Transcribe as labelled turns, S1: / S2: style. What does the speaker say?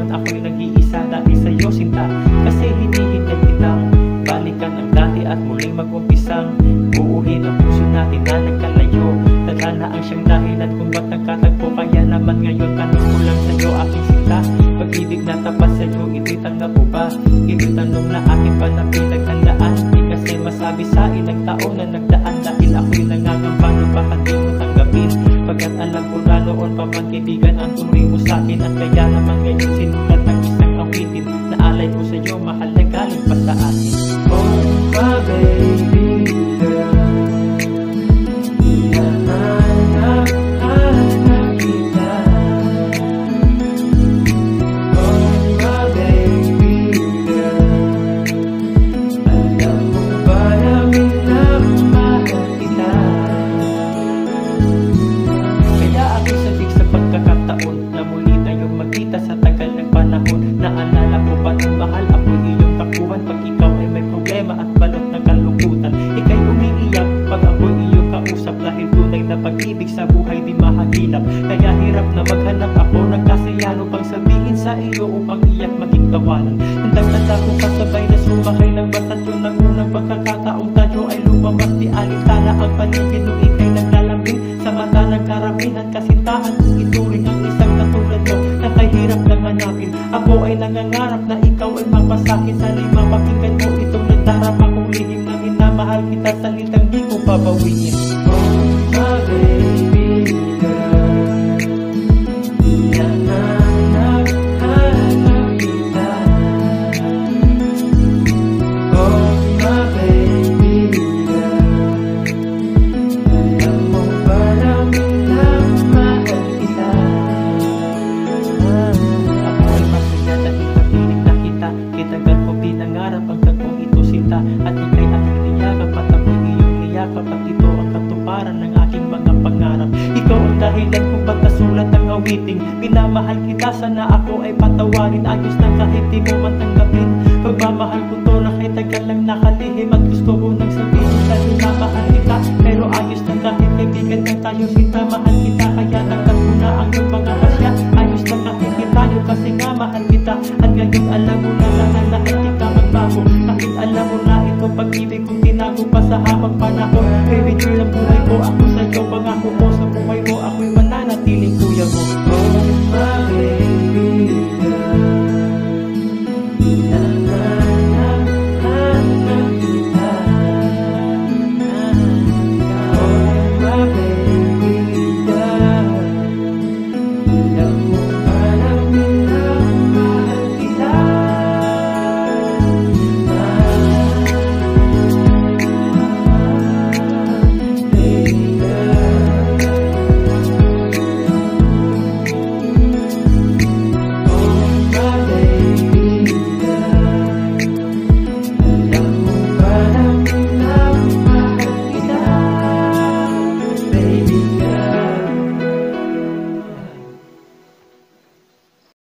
S1: ngayon ako'y nag-iisa dahil sa'yo sinta. Kasi hinihintay kitang balikan ang dati at muling mag-umpisang buuhin ang puso natin na nagkalayo. Tadhana ang siyang dahilan kung ba't nagkatagpo. Kaya naman ngayon tanong ko lang sa'yo aking sinta, pag-ibig na tapat sa'yo ititang na po ba? Ititanong na aking pinaghandaan. Di kasi masabi sa ilang taon na nagdaan dahil ako'y nangangamba na baka di mo tanggapin. Pagkat alam ko na noon pa man kaibigan ang turi mo sa'kin. At kaya naman ngayon sinulat ang isang awitin na alay ko sa'yo, mahal na galing pa sa akin. Oh my baby girl, sa tagal ng panahon. Naalala ko pa nung mahal ako'y iyong takuhan. Pag ikaw ay may problema at balot ng kalungkutan, ika'y umiiyak pag ako'y iyong kausap. Dahil tunay na pag-ibig sa buhay di mahagilap. Kaya hirap na maghanap ako ng kasayano pang sabihin sa iyo upang iyak maging tawanan. Handang-handa ko kasabay na sumakay ng batat yun ng unang pagkakataong tayo ay lumabas. Di alintana ang paligid nung ika'y naglalambing sa mata ng karamihan. Kasintahan kung ituring ang isang katulad mo na kahirap lang hanapin. Ako ay nangangarap na ikaw ay mapasakin. Sana'y mapakinggan mo itong nagdarap akong lihim na minamahal kita, salitang di ko babawiin. Oh my baby girl, hinahanap kita. Oh my baby girl, alam mo ba na minamahal kita? Ako ay masaya dahil napiling na kita. Kitagal ko pinangarap ang tagpong ito sinta. At ika'y aking niyakap at ako'y iyong niyakap. At ito ang katuparan ng aking mga pangarap. Ikaw ang dahilan kung ba't nasulat ang awiting minamahal kita. Sana ako ay patawarin. Ayos na kahit di mo man tanggapin. Pagmamahal ko to na kahit tagal lang nakalihim. At gusto ko nang sabihin na minamahal kita. Pero ayos na kahit kaibigan lang tayo sinta. Mahal